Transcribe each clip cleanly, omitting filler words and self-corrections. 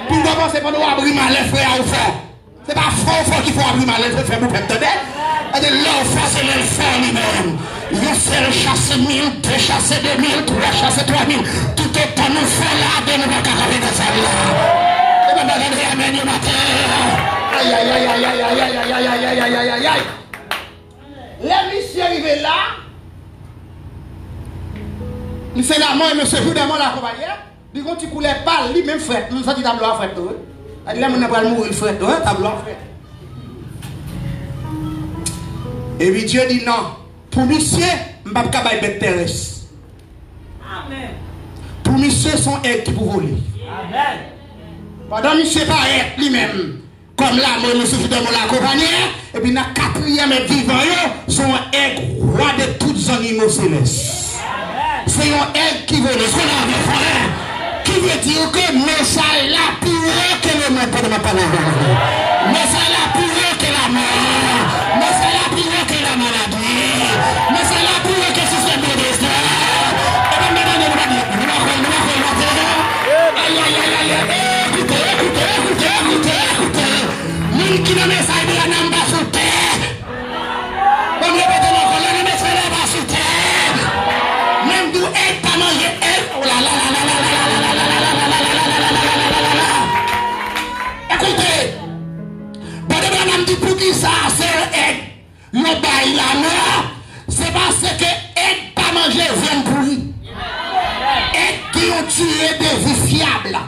Puis vous pensez pas nous abrir mal les frères ou frères. C'est pas fort qu'il faut abrir mal les frères pour faire entendre. Et de l'enfant c'est l'enfant lui-même. Il fait chasser 1000, deux chasser 2000, trois chasser 3000. Tout autant nous fait là, de nous pas avec ça là. Et bien maintenant amen le matin. Aïe aïe aïe aïe aïe aïe aïe aïe aïe aïe aïe aïe aïe. Les messieurs arrivés là. Il fait la main et monsieur joue d'amant la compagnie. Il quand tu coulais pas, lui même frère. Nous sommes tableau à frère. Il a mon pas mourir frère, tableau à frère. Et puis Dieu dit non. Pour monsieur, je ne peux pas bête terrestre. Amen. Pour monsieur, son aide qui peut voler. Amen. Pendant monsieur pas être lui-même. Comme là, moi, nous sommes dans la compagnie. Et puis, dans le quatrième vivant, son aide roi de tous les animaux célestes. C'est un aide qui veut les frère. Qui veut dire que mais ça est là plus haut que le monde de ma parole. Mais ça est là plus haut que la mort. Mais ça est là plus haut que la maladie. Mais ça est là plus haut que le système de destin. Et bien maintenant, on va dire, aïe, aïe, aïe, aïe, écoutez. Nous qui nous met ça, il y a un bas sous terre. On répète encore, on met ça là-bas sous terre. Même d'où est pas manger, oh là là là là là là là là là. Écoutez, pendant que dit pour qui ça, c'est aide. Le bail la mort, c'est parce que aide pas manger viande pourrie. Aide qui ont tué des vies fiables.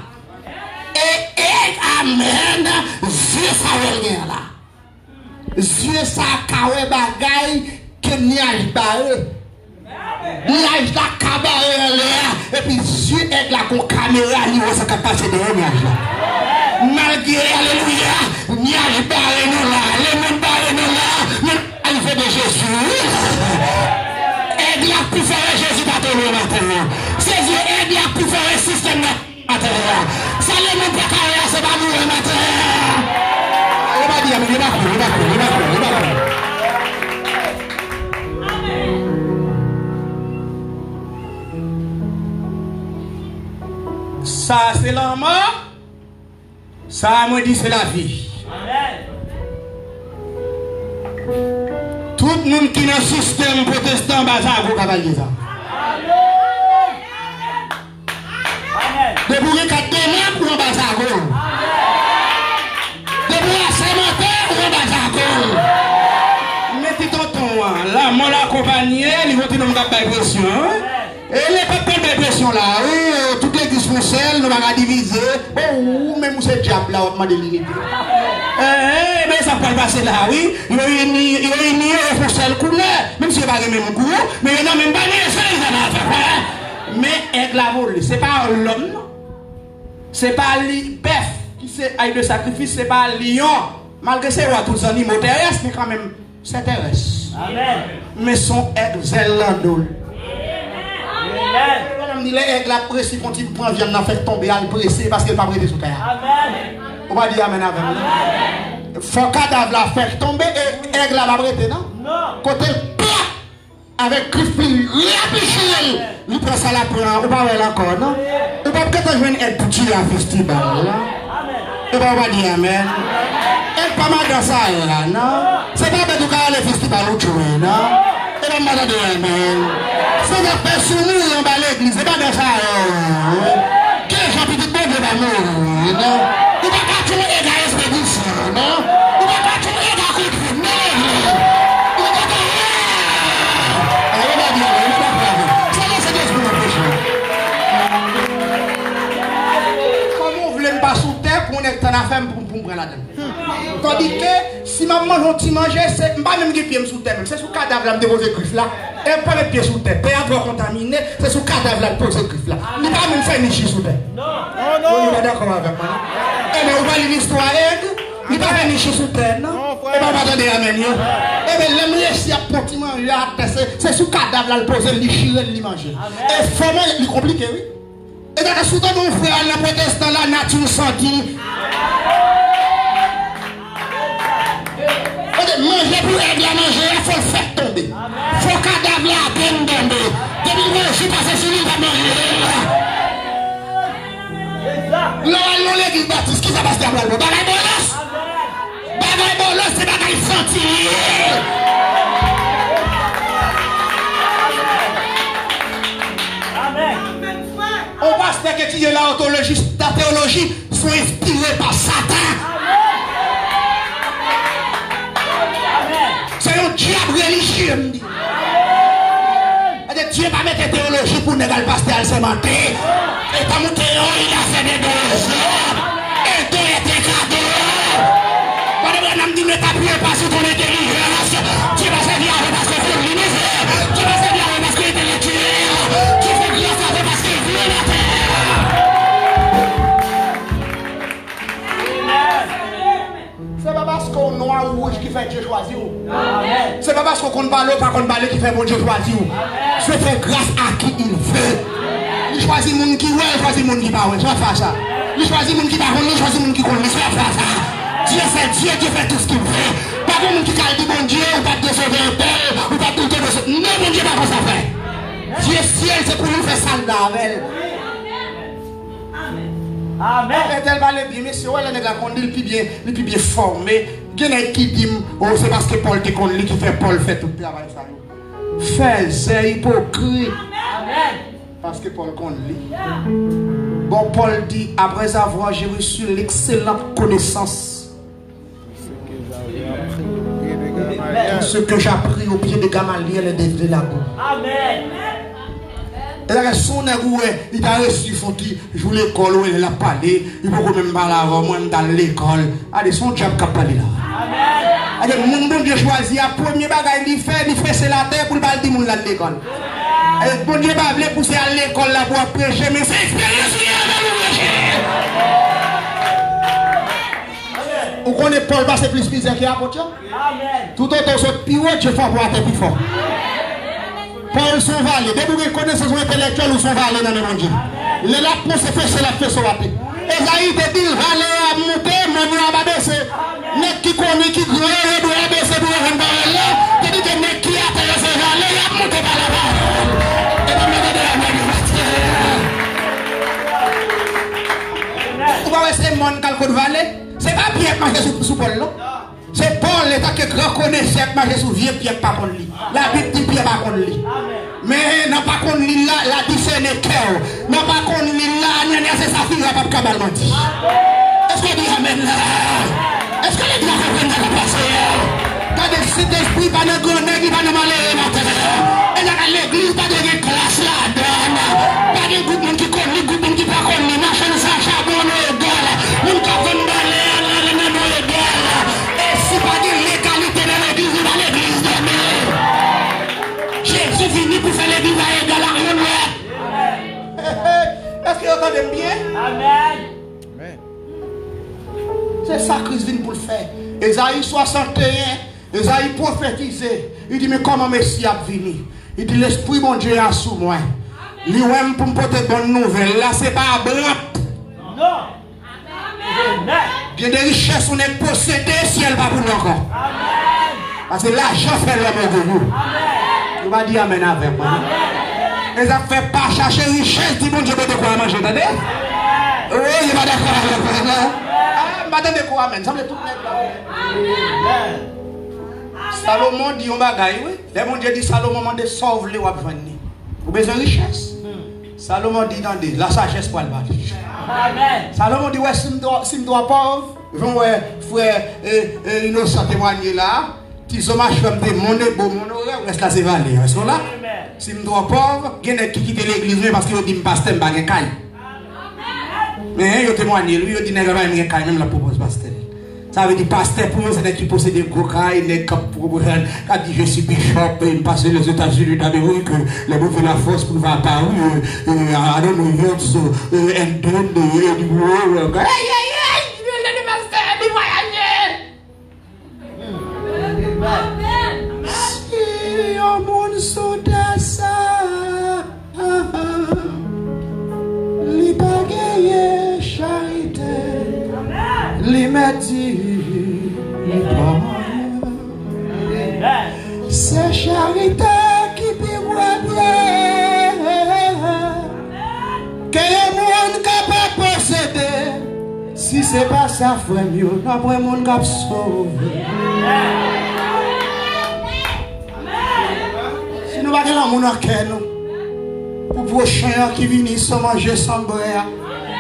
Et aide amen, Dieu ça va là. Dieu ça kawe bagay que niage barre. Niage la cabaret là. Et puis Dieu aide la con caméra niveau ça passer de niage là. Malgré alléluia, niage barre nous là, les mêmes barre nous là. Arrivé de Jésus. Aide la pour faire Jésus pas de nous maintenant. C'est Dieu aide la pour faire un système matin. Ça les mêmes pas carrière, c'est pas nous le matin. Il va dire, mais il va. Ça c'est la mort. Ça me dit c'est la vie. Amen. Tout le monde qui est dans le système protestant, bazar, vous avez dit ça. De bourrer 4 demain pour un bazar. De bourrer à Saint-Martin pour un bazar. Mettez ton ton, là, moi l'accompagné, il va te donner une pression. Et les peuples de pression là, oui, toutes les dysfonctionnelles, nous allons diviser. Oh, même c'est le diable là, on va déliter. Mais ça peut passer là, oui. Il y a une fonctionnelle couleur, même si il n'y a pas le même goût, mais il n'y a même pas de mais avec la volée, ce n'est pas l'homme, ce n'est pas l'bœuf qui c'est avec le sacrifice, ce n'est pas lion. Malgré que c'est tous les animaux terrestres, mais quand même, c'est terrestre. Amen. Mais son zèle d'eau. On dit les aigles pressés quand ils prennent viande, on fait tomber à le presser parce qu'elle n'est pas prêtée sous terre. Amen. On va dire amen avec nous. Il faut cadavre la faire tomber et aigle la prêter, non? Non. Côté avec Christine, il prend ça la prend, on va voir encore, non? Il va peut-être jouer une aide pour tuer un festival, là. Et on va dire amen. Et pas mal dans ça, là, non? C'est pas de tout cas le festival où tu es, non? Et on va dire amen. C'est des personnes qui ont l'église, c'est pas de ça, quel gens petit peu de l'amour, non? Il va pas tuer les gars expédition, non? Il va pas tuer les gars contre non? Pas sous terre pour être en affaire pour prendre la donne. Tandis que si maman mange manger, c'est pas même qui pied sous terre, c'est sous cadavre là me déposer griffe là. Et pas les pieds sous terre. Père doit contaminer, c'est sous cadavre là poser griffe là. Il pas même faire nicher sous terre. Non. On est d'accord avec moi. Et mais on va lire l'histoire il pas faire nicher sous terre non. Et pas attendre amen. Et bien l'aime laisser pour manger c'est sous cadavre là poser le lui manger. Et vraiment il compliqué oui. Et dans le soudan, mon frère, la protestant, la nature sentit. Manger pour aider à manger, il faut le faire tomber. Il faut cadavre là, bien tomber. Depuis que je suis passé sur lui, il va manger. L'on l'église baptiste, qui ça passe derrière le bagay bolos? Bagay bolos, c'est bagay senti. On pasteur qui étudie la théologie sont inspirés par Satan. C'est un diable religieux, me dit. Dieu va mettre théologie pour négaler le pasteur à sémenter. Et pas monter, il a fait des doses. Et tout était cadeau. Quand on dit ne t'appuie pas sur ton intelligence, tu vas servir parce que c'est l'univers. Tu vas servir parce que tu es tué. Tu fais grâce à parce qu'il vit la terre. C'est pas parce qu'on noir ou rouge qui fait Dieu choisir. C'est pas parce qu'on compte ballot, pas qu'on ballot qui fait bon Dieu choisir. Je fais grâce à qui il veut. Il choisit les gens qui ouais, il choisit les gens qui pas ouais. Soit faire ça. Il choisit les gens qui pas ouais, il choisit les gens qui connaissent. Soit faire ça. Dieu c'est Dieu qui fait tout ce qu'il veut. Pas de monde qui dit bon Dieu, ou pas de sauver un père, ou pas tout de non, mon Dieu pas comme ça fait. Dieu ciel, c'est pour nous faire ça avec. Amen. Elle va aller bien, messieurs, elle est le plus bien formé. Il y en a qui dit, oh, c'est parce que Paul te connaît, qui fait Paul fait tout le travail. Fais hypocrite. Parce que Paul connaît. Bon, Paul dit, après avoir reçu l'excellente connaissance, ce que j'ai appris au pied de Gamaliel et de la boue. Amen. Et la raison est il a reçu, il joue l'école, il a parlé, il ne peut même pas l'avoir, moi, dans l'école. Allez, son job qui a parlé là. Allez, mon bon Dieu choisit, le premier bagage il fait c'est la terre pour le baldi moun à l'école. Et bon Dieu va venir pousser à l'école là pour prêcher, mais c'est expérience qui a vous connaissez Paul parce que plus misère qu'il y a pour toi? Tout autant sont plus haut, Dieu fait pour être plus fort. Paul son valet, dès que vous connaissez son intellectuel ou son valet dans le monde. Il est là pour se faire, c'est la fait son raté. Esaïe te dit, valet à monter, mon à baisser. Net qui connaît, qui doit baisser pour un valet. Tu dis que net qui a fait ce valet, il a monté par la parole. Et puis, mettez de la main. Vous voyez, c'est mon calcul de valet. C'est pas Pierre qui marche sous Paul, non? C'est Paul qui reconnaissait que marcher sous vieux Pierre pas contre lui. La Bible dit Pierre pas contre lui. Mais n'a pas contre lui là, la discerner cœur. N'a pas contre lui là, c'est sa fille qui n'a pas de cabal menti. Est-ce que dit amen là? Est-ce que les gens comprennent la passée? Quand cet esprit pas de grenade, il va nous malheurer maintenant. Et là, l'église pas de classe là-dedans. Pas de groupe qui connaît, groupe qui pas connaît, machin, ça, charbon, le gars. Mon café de balai, le gars. C'est pas de l'égalité dans l'église ou dans l'église de Dieu. Jésus venu pour faire l'église à égal à rien. Est-ce que vous entendez bien? Amen. C'est ça que Christ vient pour le faire. Esaïe 61, Esaïe prophétisé. Il dit, mais comment Messie a venu? Il dit, l'Esprit mon Dieu est sous moi. Lui-même pour me porter bonne nouvelle. Là, c'est pas blanc. Non. Bien des richesses, on est possédé si elle va pour nous encore. Parce que l'argent fait l'homme de nous. Tu vas dire amen avec moi. Et ça fait pas chercher richesse, dis bon Dieu, de quoi manger, attendez? Oui, il va d'accord avec moi. Ah, madame de quoi amen, ça me tout net. Salomon dit on bagaille, oui. Les mon Dieu dit Salomon m'a dit sauve les wap venir. Vous besoin de richesse. Salomon dit dans la sagesse pour le bâtir. Amen. Salomon dit ouais, si me dois pauvre, ouais, frère innocent témoigner là, si je marche comme des monnaies, bon, mon horaire, reste là, c'est valé. Est-ce que là? Si me dois pauvre, il y a qui quitte l'église parce qu'il dit pasteur, je ne caille. Mais il témoigne, lui, il dit que je ne caille, même la propose pasteur. Ça veut dire pasteur pour eux, c'est des qui possèdent des gros cailles, des cap pour eux. Quand dit je suis bishop, il passe les États-Unis d'Amérique, les mots de la force pour va à Paris, I don't know what, so, and then the world. Aïe, aïe, aïe, le pasteur, il voyage. Si on monte sur ça, les bagailles charité. Les métiers, c'est charité qui peut bien. Que le monde capable de posséder. Si c'est pas ça, frère, mieux, après mon cap sauvé. Si nous battons l'amour dans le cœur, pour prochain qui vient sans manger, sans boire.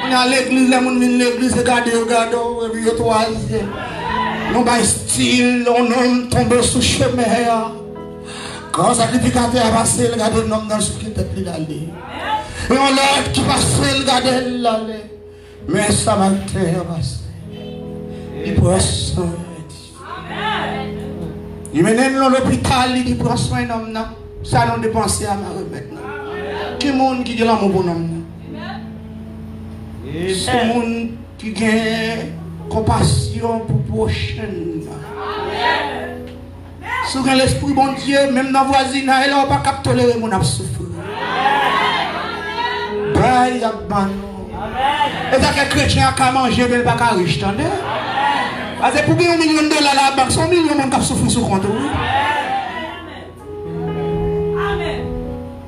On est à l'église, les gens viennent à l'église, regardez, et puis ils troisième. Nous avons style, on tombe sous le chemin. Quand le sacrificateur a passé, regardez l'homme dans ce qui était d'aller. Et on l'a qui passe, regardez l'aller. Mais ça va te passer. Il prend soin. Il mène dans l'hôpital, il prend soin d'un homme. Ça nous dépense à ma remettre. Qui est le monde qui a l'amour pour nous? C'est le monde qui a compassion pour prochain. Si l'esprit bon Dieu, même dans la voisinage, il n'a pas qu'à tolérer mon souffrir. Bye, et ça que les chrétiens ont mangé, mais ils n'ont pas riche. Parce que pour gagner $1 million à la banque, 100 millions de gens souffrent sur le compte.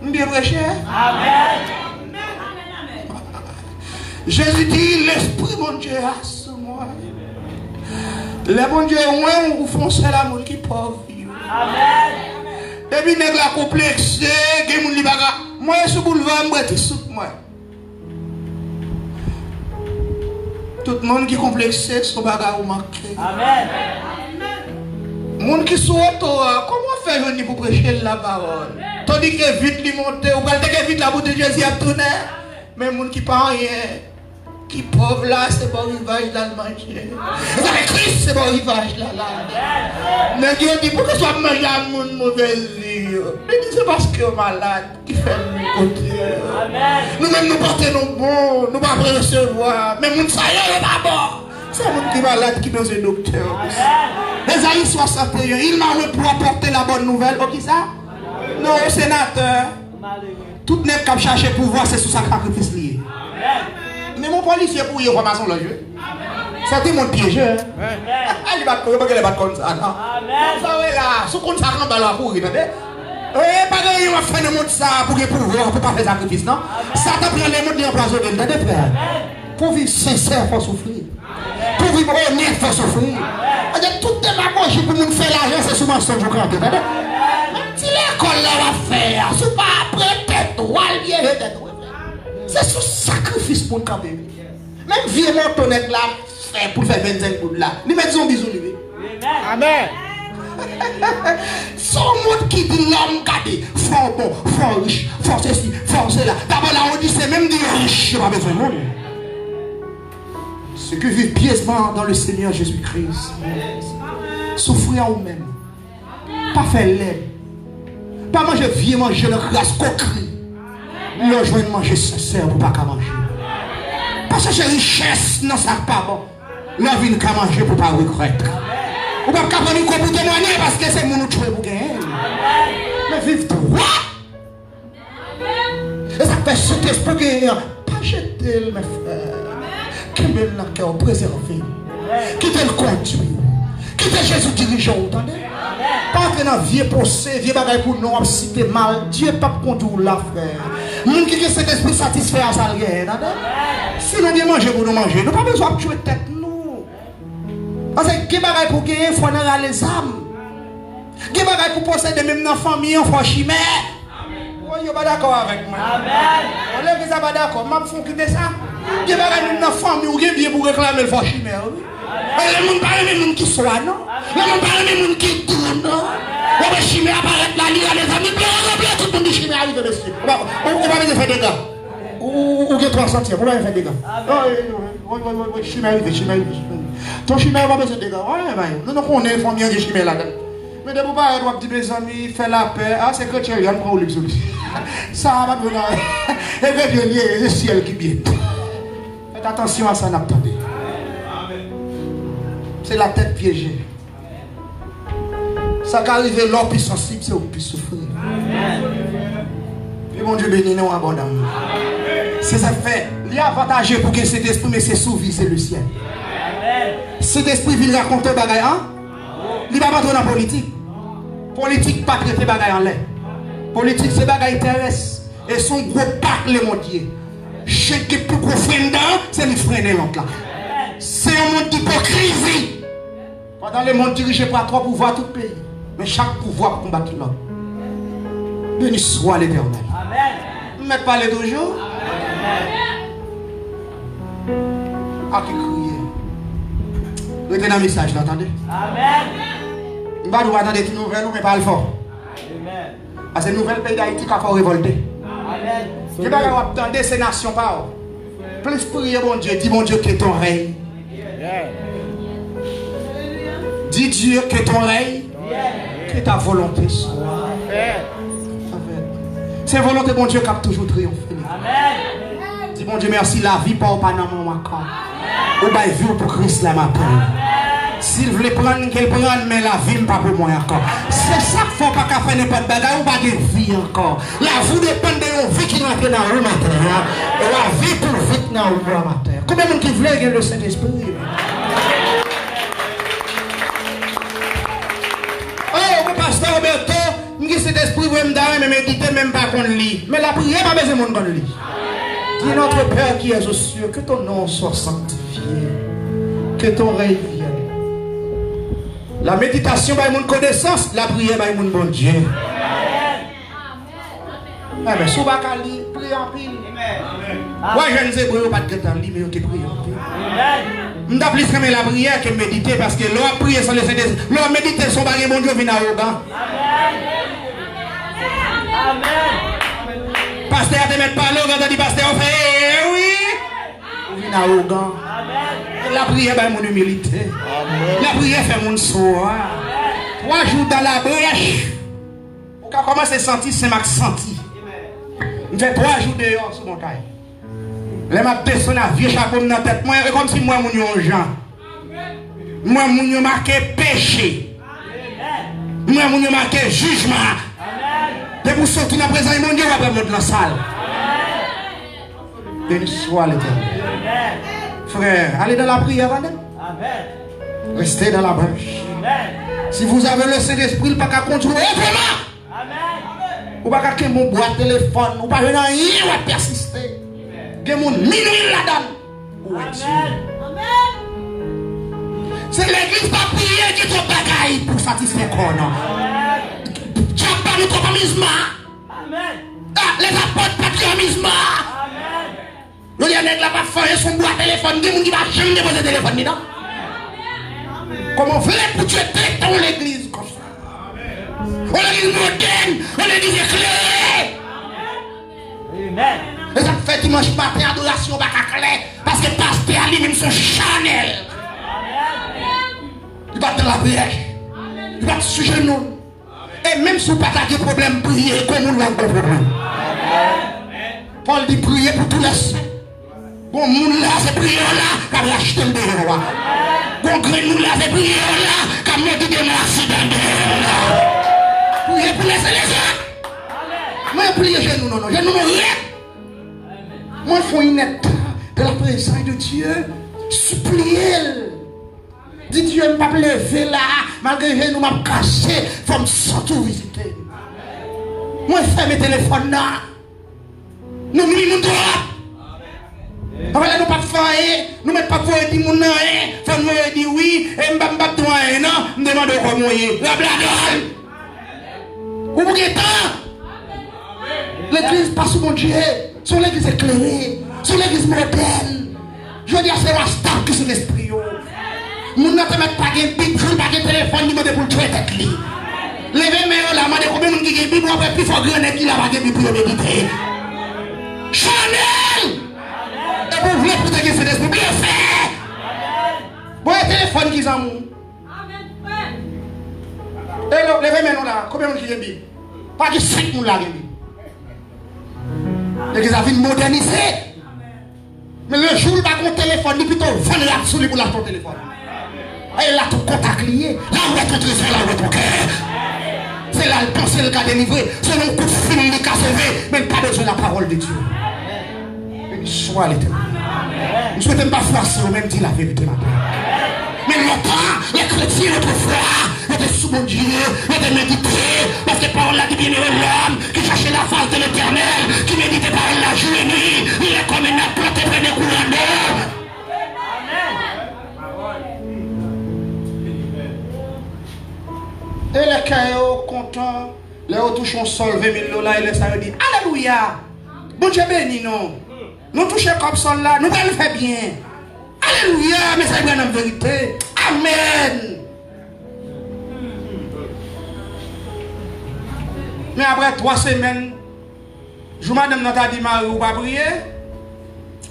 Bien prêché? Amen. Jésus dit, l'esprit mon Dieu a sur moi. Les bon Dieu, vous foncez la monde qui est pauvre. Amen. Et puis, nèg la complexe, gen moun li baga. Moi, sous boulevard, moi, ti souk moi. Tout le monde qui est complexé, son baga ou marqué. Amen. Moun qui sou auto, comment faire venir pour prêcher la parole? Tandis que vite li monte, ou pral te vite la bouteille de Jésus a tourné. Mais moun qui pas rien, qui pauvre là, c'est bon rivage là le manger. Avec Christ, c'est bon rivage là. Mais Dieu dit, pourquoi tu as mangé à mon mauvaise vie? Mais c'est parce que malade qui fait le côté. Nous-mêmes nous portons nos bons, nous ne pouvons pas recevoir. Mais moun ça y est d'abord. C'est un qui est malade qui est un docteur. Esaïe 61, il m'a eu pour apporter la bonne nouvelle. Ok ça? Non, sénateur. Tout n'est qu'à chercher pouvoir, c'est sous sa sacrifice lié. Mais mon policier pour y information là, c'est tout mon piège. Il va comme ça. Ça ouais là, sous compte ça rentre dans la cour, eh, pas de rien à faire de ça pour que pouvoir, pour pas faire sacrifice, non? Ça t'a pris les mots de l'emploi de frère. Pour vivre sincère, il faut souffrir. Pour vivre honnête, il faut souffrir. Toute démagogie pour nous faire l'argent, c'est souvent mensonge. Si l'école va faire, c'est pas après tête, c'est sous sacrifice pour le camper. Même vieux montonnet là, pour faire 25 bouts là, nous mettons un bisou. Amen. Son monde qui dit l'homme gardé, fort bon, fort riche, fort ceci, fort cela. D'abord là, on dit c'est même des riches, pas besoin de monde. Ceux qui vivent pieusement dans le Seigneur Jésus-Christ, souffrir en vous-même, pas faire l'aide, pas manger vieux, manger le grasse coquerie, leur joindre manger sincère pour pas qu'à manger. Pas chercher richesse, non, ça pas bon. Leur vie qu'à manger pour pas regretter. Ou pas qu'à prendre une coupe pour témoigner parce que c'est mon autre pour gagner. Mais vivre droit. Et ça fait cet esprit pas jeter mes frères. Qui me l'a cœur préservé. Qui te le conduit. Qui te Jésus dirigeant, vous entendez? Pas que dans vieux procès, vieux bagaille pour nous, si t'es mal, Dieu pas conduire la frère. Moun qui a cet esprit satisfait à ça, entendez? Si nous bien manger pour nous manger, nous pas besoin de tuer tête nous. Parce que qui bagaille pour gagner, il faut aller les âmes. Qui bagaille pour posséder même dans la famille, il faut chimère. Vous n'êtes pas d'accord avec moi? Amen. On lève ça pas d'accord, je vais quitter ça. Qui bagaille même dans la famille, ou bien pour réclamer le faut chimère. Les gens parlent des gens qui sont là, non? Les gens parlent des gens qui tournent, non? On va chimère apparaître là, les amis, tout le monde dit chimère arrive dessus. On va faire des gars. Ou que 3 centimes, on va faire des gars. Oui, chimère arrive. Ton chimère va besoin de gars. Nous on est famille de chimère là-dedans. Mais de vous parler, on va dire mes amis, faire la paix. Ah, c'est chrétien, il y a un problème. Ça va donner. Et bien, il y a le ciel qui vient. Faites attention à ça, n'attendez. C'est la tête piégée. Ça qui arrive l'homme plus sensible, c'est au plus souffrir. Et mon Dieu bénit nous abondamment. C'est ça fait. Il y a avantagé pour que cet esprit, mais c'est sous-vie, c'est le ciel. Cet esprit vient raconter des bagailles, hein? Il ne va pas dans la politique. Politique, pas traiter bagaille en l'air. Politique, c'est bagaille terrestre. Et son gros pack, les mondiers. Chaque plus profond, c'est le freiner l'autre là. C'est un monde d'hypocrisie. Pendant le monde dirigé par trois pouvoirs, tout pays. Mais chaque pouvoir combat l'autre. Béni soit l'Éternel. Amen. Ne parlez toujours. À qui crier. Retenez un message, vous entendez? Amen. Je ne vais pas attendre des nouvelles, mais pas le fort. Amen. Parce que les nouvelles pays d'Haïti qui ont révolté. Amen. Je ne vais pas attendre ces nations par plus prier mon Dieu, dis mon Dieu que ton règne. Dis Dieu que ton règne, que ta volonté soit. C'est volonté mon Dieu qui a toujours triomphé. Amen. Dis mon Dieu merci, la vie pas au Panama encore. Ou bien vivre pour Christ là matin. S'il voulait prendre, qu'elle prenne, mais la vie n'est pas pour moi encore. C'est ça qu'il ne faut pas faire n'importe quoi, ou pas de vie encore. La vie dépend de la vie qui entre dans le matin. Et la vie pour vite dans le matin. Combien de gens qui voulaient gagner le Saint-Esprit? Oh, mon pasteur Roberto, je cet esprit vous me méditer même pas qu'on lit. Mais la prière pas besoin de qu'on lit. Dis notre Père qui est aux cieux, que ton nom soit sanctifié, que ton règne vienne. La méditation va mon connaissance, la prière va mon bon Dieu. Ah mais si vous ne lire, priez en pile. Moi je ne sais pas de temps lire, mais vous priez en pile. Je ne plus aimer la prière que méditer parce que l'on prier sans le Saint-Esprit, l'on méditer son bagage, mon Dieu vient à Ogan. Amen. Pasteur, te met pas l'Ogan, on dit pasteur, on fait oui. Vient à Ogan. La prière est mon humilité. La prière fait mon soir. 3 jours dans la brèche. Comment c'est senti, c'est ma senti. Je fais 3 jours dehors sur mon taille. Les ma personne a vieux chapeau dans la tête. Moi, comme si moi, mon Jean. Moi, mon marqué péché. Moi, mon marqué jugement. Et pour sortir dans la présence, mon Dieu va prendre dans la salle. Béni soit l'Éternel. Frère, allez dans la prière. Amen. Restez dans la brèche. Si vous avez le Saint-Esprit, il ne peut pas contrôler autrement. Ou pas qu'un mon boîte téléphone, ou pas rien, ou pas persister. Que mon minuit la donne. C'est l'église pas prier qui te bagaille pour satisfaire le corps. Tu n'as pas de trop amusement. Les apôtres pas de amusement. Le lien avec la pas faire son boîte téléphone, des gens qui va jamais déposer le téléphone dedans. Comment faire pour tuer dans l'église comme ça? On l'église moderne, on l'église éclairée. Amen. Et ça fait dimanche matin, adoration pas clair. Parce que pasteur lui-même son Chanel. Il va dans la brèche. Il va sur genou. Et même si vous n'avez pas de problème, priez comme nous avons de problème. Paul dit prier pour tous les saints. Bon, moun là, c'est prier là, qui a acheté le dehors. Bon, grenou là, c'est prier là, qui a mis des merci dans le dehors. Priez pour laisser les autres. Moi, priez genou, non, genou, non, rien. Moi, il faut une nette de la présence de Dieu. Supplier. Dis Dieu, je ne peux pas lever là, malgré que nous m'avons caché, il faut me sortir visiter. Moi, je fais mes téléphones là. Nous nous droit. Nous ne pouvons pas faire, nous ne pouvons pas faire des gens, il faut nous dire oui, et nous ne pouvons pas faire non, nous demandons comment il est. La blague. Vous voyez l'église pas sur mon Dieu, sur l'église éclairée, sur l'église moderne. Je veux dire, c'est la star qui c'est l'esprit. Nous ne pouvons pas de big, pas de téléphone, nous pour tuer tête. Levez mes là, je combien de gens qui ont Bible, après plus fort grenade qui l'a pas de Bible pour méditer. Chanel! Et vous voulez pour te dire c'est l'esprit, bien fait! Bon, le téléphone qui s'en mou. Et là, levez mes là, combien de gens qui ont Bible? Pas de 5 personnes là, l'église a vu moderniser. Mais le jour où il va avoir un téléphone, il plutôt 20 là pour l'acheter ton téléphone. Et là, ton contact lié. Là où est ton trésor, là où est ton cœur. C'est là le penser le cas délivré. C'est le coup de fil le cas sauvé. Mais pas besoin de la parole de Dieu. Béni soit l'Éternel. Nous ne souhaitons pas froisser, on même dit la vérité matin. Mais longtemps, les chrétiens autrefois étaient sous mon Dieu, étaient médités. Parce que par là qui vient l'homme, qui cherchait la face de l'Éternel, qui méditait par la journée et nuit. Il est comme une plante et prenait courant d'eau. Et les cailloux contents, les touchent un sol, 20 000 $, et les ça dit Alléluia. Bon Dieu béni nous. Nous touchons comme sol là, nous allons faire bien. Alléluia, mais ça est en vérité. Amen. Mais après 3 semaines, je madame n'a dit Marie, ou pas prier,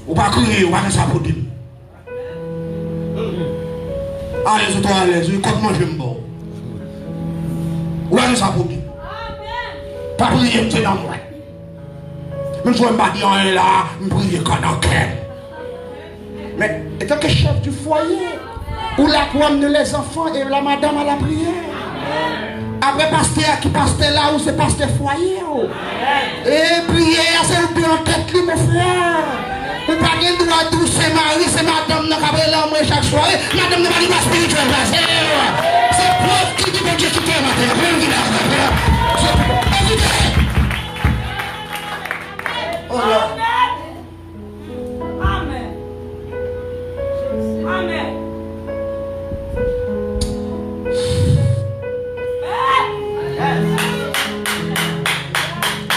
ou pas crier, ou pas faire ça pour dire. Allez, vous à l'aise, comment je me bats. Ou pas faire ça pour dire. Pas prier, c'est dans moi. Même si je ne pas dire rien là, je prie quand on mais étant que chef du foyer, ou là pour amener les enfants et la madame à la prière. Après pasteur qui pasteur là où c'est pasteur foyer. Et prier, c'est bien en tête lui mon frère. Vous pas de droit tout c'est mari, c'est madame qui a l'amour chaque soirée. Madame n'a pas dit pas spirituel. C'est preuve qui dit que Dieu qui fait oh là. Amen. Amen.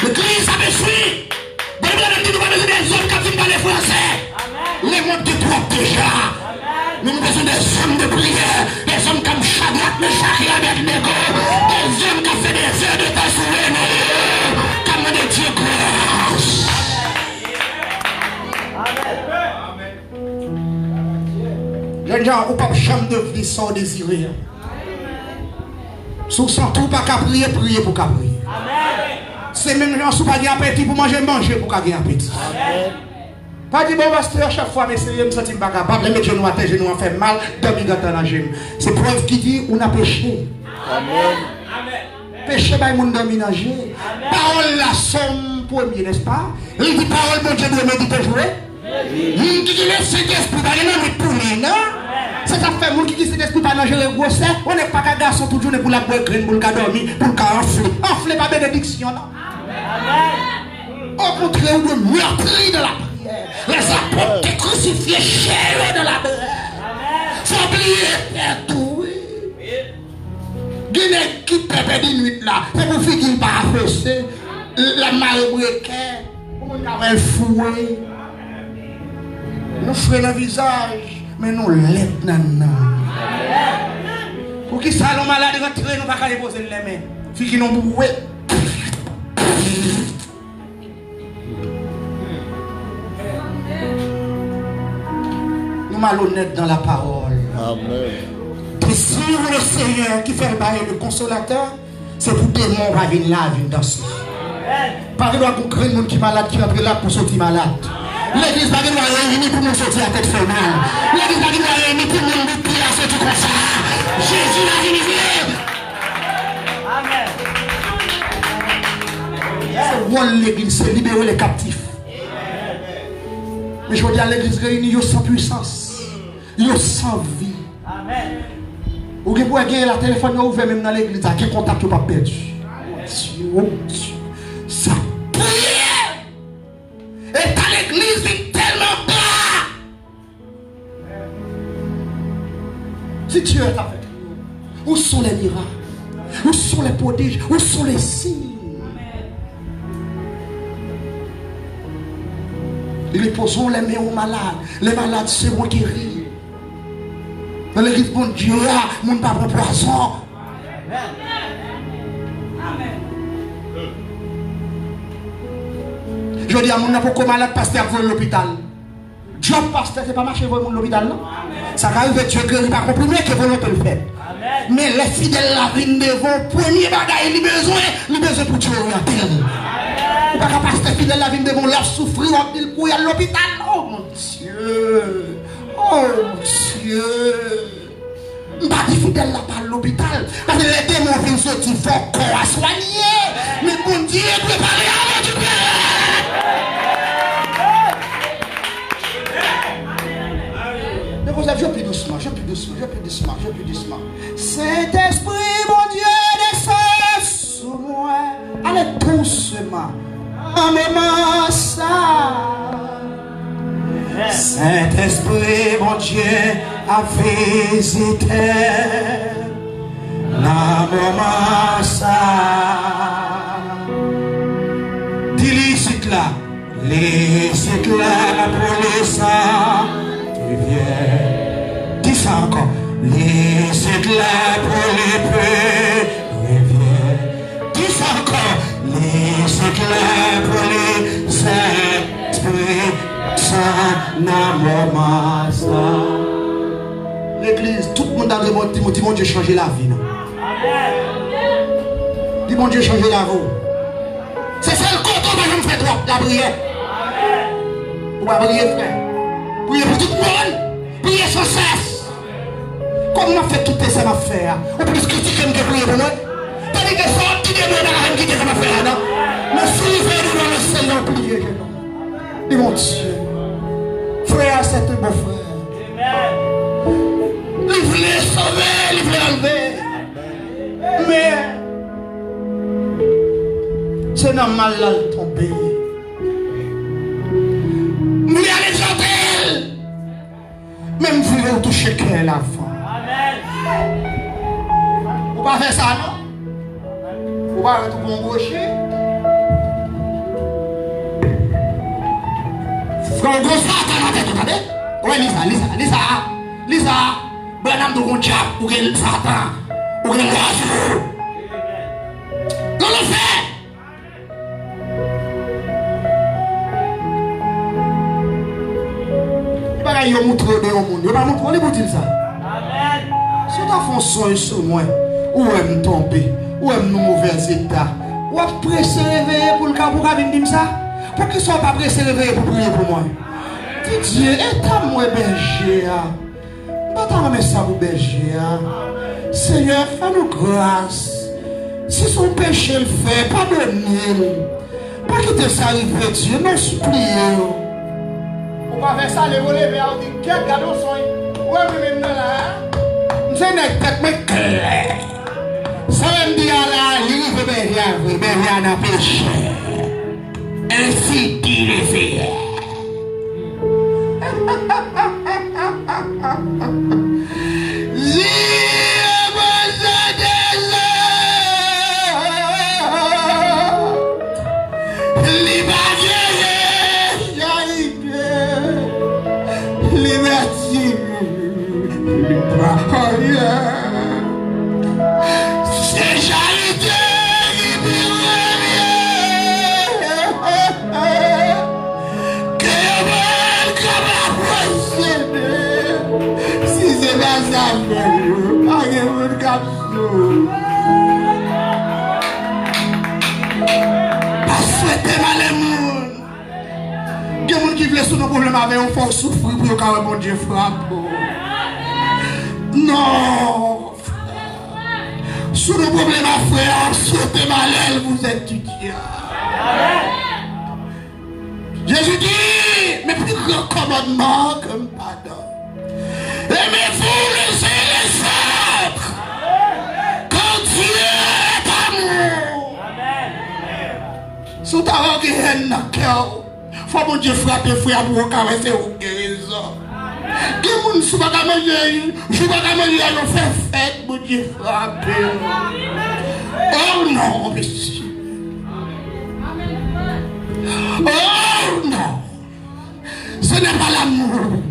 L'église a besoin. Des hommes qui parlent français. Les mondes de trop déjà. Nous avons besoin des hommes de prière. Des hommes comme Shadrach, Meshach et Abednego. Des hommes qui ont fait des heures de ta souvenir. Comme des dieux grâce. Les gens n'ont pas jamais devenir sans désirer. Si vous sentez pas qu'à prier, priez pour qu'à prier. C'est même les gens qui n'ont pas d'appétit pour manger, manger pour qu'ils aient appétit. Pas dit bon pasteur chaque fois mais je me sens pas capable les mettre genoux à terre genoux en fait mal dormir dans la gym c'est preuve qui dit on a péché amen péché by monde dormir dans gym parole la somme premier n'est-ce pas il dit parole bon Dieu doit méditer jouer il dit le Saint-Esprit va rien pour lui non c'est ça fait monde qui dit Saint-Esprit pas dans gérer gros c'est on n'est pas qu'un garçon toute journée pour la boire graine pour le dormir pour le enfler pas bénédiction non amen au contraire on doit meurtrir dans la les apôtres qui crucifiés chérés de la terre. Faut oublier tout. Guinée qui pépé de nuit là. C'est pour faire qu'il pas affaissé. La marée brequée. Pour nous avoir foué. Nous frères dans le visage. Mais nous lèvres dans le nom. Pour qui ça l'homme malade rentrer, nous pas déposer les mains. Fille qui nous boué. Malhonnête dans la parole. Amen. Et si le Seigneur qui fait le bail le consolateur, c'est pour démon va venir là, venir danser. Pas de droit qu'on crée le monde qui est malade, qui entre là pour sortir malade. L'église va venir réunir pour nous sortir à tête fait mal. L'église va venir réunir pour nous mettre à sortir comme ça. Jésus l'a réuni. Amen. C'est rôle l'église, c'est libérer les captifs. Mais je veux dire, l'église réunie, il y a sans puissance. Il y a sans vie. Amen. Ou que vous avez la téléphone ouvert même dans l'église, quel contact vous pas perdu. Oh Dieu. Ça prière. Et dans l'église, est tellement bas. Si Dieu est avec nous, où sont les miracles? Où sont les prodiges? Où sont les signes? Ils posent les mains aux malades. Les malades seront guéris. Dans l'église, bon Dieu, mon pas pour poison. Amen. Je dis à mon n'importe malade, pasteur, vous l'hôpital. Dieu, pasteur, c'est pas marcher pour l'hôpital, non? Ça arrive, Dieu guérit pas comprimé que volonté le fait. Mais les fidèles, la vigne devant, premier bagage, il a besoin pour Dieu orienter. Ou pas qu'un pasteur fidèle la vie de mon leur souffrir il couille à l'hôpital. Oh mon Dieu. Oh mon Dieu. Pas de fidèle là par l'hôpital. Parce que les démons viennent sortir fort corps à soigner. Mais mon Dieu préparé à récupérer. Mais vous avez je plus doucement, je plus doucement. Saint-Esprit, mon Dieu, descend sur moi. Allez doucement. Amen, ça. Saint-Esprit, mon Dieu, a visité maman ça. Dis-le là, les là pour les ça. Rivière, dis ça encore. Les là pour les peu. Rivière, dis ça encore. Les là pour les esprits. Ça n'a maman ça. L'église, tout le monde a demandé, dit mon Dieu changer la vie. Dit mon Dieu changer la vie. C'est ça le côté où je me fais trop, la prière. Pour pas prier, frère. Prier pour tout le monde. Prier sans cesse. Comme on fait tout ça, m'a fait. Ou plus critiquer que prier pour nous. T'as dit que ça, tu dis que je vais faire, m'a fait, non? Mais si vous faites dans le Seigneur, priez. Dit mon Dieu. Frère, c'est un beau frère. Il voulait sauver, il voulait enlever. Mais c'est normal là de tomber. Vous voulez aller chanter. Même vous voulez toucher qu'elle avant. Vous ne pouvez pas faire ça, non? Vous ne pouvez pas faire tout bon gaucher. Frère, gros Satan dans la tête, attendez. Oui, Lisa. Branham de un diable, ou bien Satan, ou bien l'oiseau. Non, le fait. Il va y avoir montré de monde. Il va montrer, on dire ça. Amen. Si tu as fait un son sur moi, ou aime tomber, ou aime nos mauvais états, ou à presser réveiller pour le cas pour venir ça. Pour qu'ils ne soient pas pressés réveiller pour prier pour moi. Dieu, est-ce moi berger? Attends, mais ça vous berger. Seigneur, fais-nous grâce. Si son péché le fait, pardonnez-le. Pas quitter ça arriver, Dieu, nous supplions. On va faire ça, les volets, mais on dit, quel cadeau sont. Ouais, mais même là, je n'ai peut-être mais clair. Ça me dit à la livre, mais rien n'a péché. Ainsi dit le Seigneur. Sous nos problèmes avec un fort souffrir pour que mon Dieu frappe. Non, frère. Sous nos problèmes à frère, sautez mal, vous êtes Dieu. Jésus dit, mais plus grand commandement comme pardon. Aimez-vous les uns les autres. Quand Dieu est amour. Sous ta haine dans le cœur. Faut mon Dieu frapper frère pour caresser ou guérison. Qui moun sou pas manger, je pas manger on fait fête mon Dieu frapper. Oh non monsieur. Oh non. Ce n'est pas l'amour.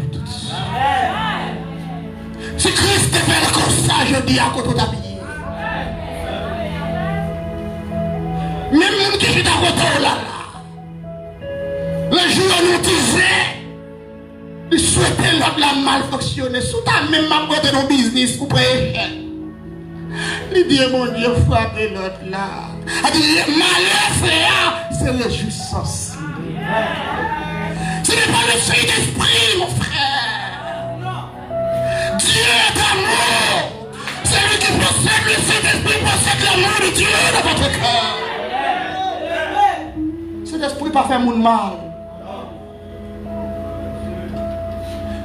Si Christ fait comme ça, je dis à côté d'habiller. Même moun qui est à côté là. Le jour où nous disait, il souhaitait l'autre la mal fonctionner. Sous ta même côté dans le business, ou prêcher. Il dit, mon Dieu, frappez l'autre là. Il dit, malheur, frère, c'est le juste sensible. Ce n'est pas le Saint-Esprit, mon frère. Dieu est amour. C'est lui qui possède le Saint-Esprit, possède l'amour de Dieu dans votre cœur. Cet esprit pas fait mon mal.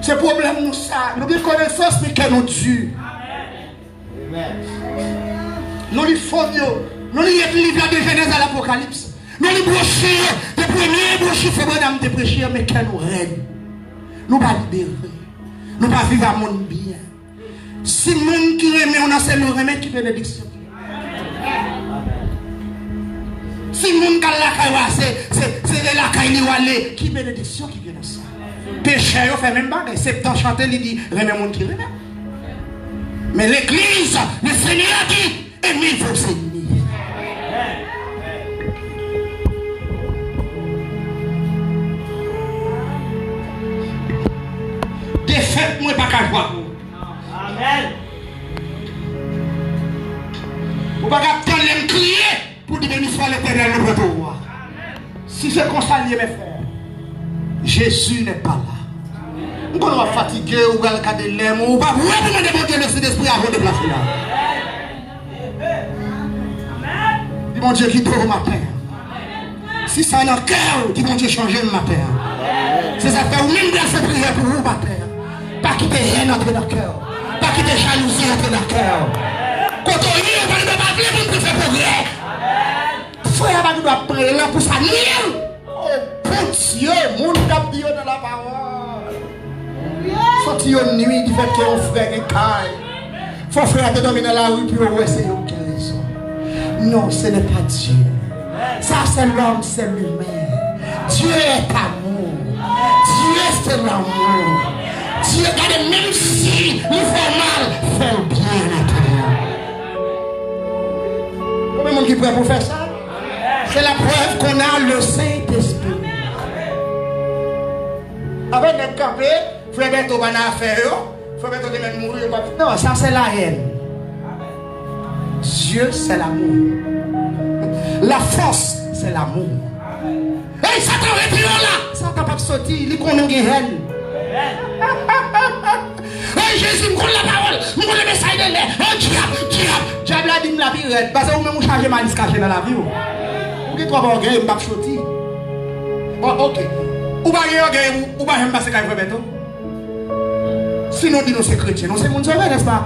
C'est problème nous ça. Nous avons connaissance mais qu'elle nous tue. Nous les font, nous les livres de Genèse à l'Apocalypse. Nous les brochures, les premiers brochures, c'est bon de prêcher, mais qu'elle nous règne. Nous ne pas libérer. Nous ne pas vivre à monde bien. Si le monde qui remet, on a le remède qui bénédiction. Si le monde qui a la caille, c'est la caille qui bénédiction qui vient de ça. Péché, on fait même pas. Septembre chanter, il dit remets monde qui remet. Mais l'église, le Seigneur dit aimez vos ennemis. Défaite, moi, pas qu'à voir. Amen. Vous ne pouvez pas attendre de crier pour dire béni soit l'Éternel le retour. Si c'est comme ça, mes frères, Jésus n'est pas là. Nous sommes fatigués, ou allons regarder les mots, ou pas vous demander mon Dieu le Saint-Esprit avant de placer là. Dis mon Dieu qui dort au matin. Si ça n'a cœur, dis mon Dieu changer le matin. C'est ça fait même de cette prière pour vous matin. Pas quitter rien entre dans le cœur. Pas quitter jalousie entre dans le cœur. Quand on y est, on ne va pas vivre pour faire progrès. Frère, on doit prier là pour ça. Oh, bon Dieu, mon Dieu dans la parole. Sorti une nuit du fait que mon frère est caille. Faut frère te dominer la rue puis on essayer aucune raison. Non, ce n'est pas Dieu. Ça c'est l'homme, c'est l'humain. Dieu est amour. Dieu c'est l'amour. Dieu, regardez, même si il fait mal, fait bien à toi. Combien de monde qui est prêt pour faire ça? C'est la preuve qu'on a le Saint-Esprit. Avec notre campé, frère Beto va faire, frère Beto de même mourir. Non, ça c'est la haine. Dieu c'est l'amour. La force c'est l'amour. Et Satan est là. Satan pas sortir, il connaît une haine. Hey Jésus, me connaît la parole, me connaît le message de l'air. Oh diable a dit la vie red. Parce que vous même chargez malice caché dans la vie. Vous dites trois orgueil, vous ne pas sortir. Bon, ok. Ou pas y orgueil, ou pas y passer quand il faut. Sinon, dis-nous c'est chrétien. Non, c'est mon Dieu, n'est-ce pas?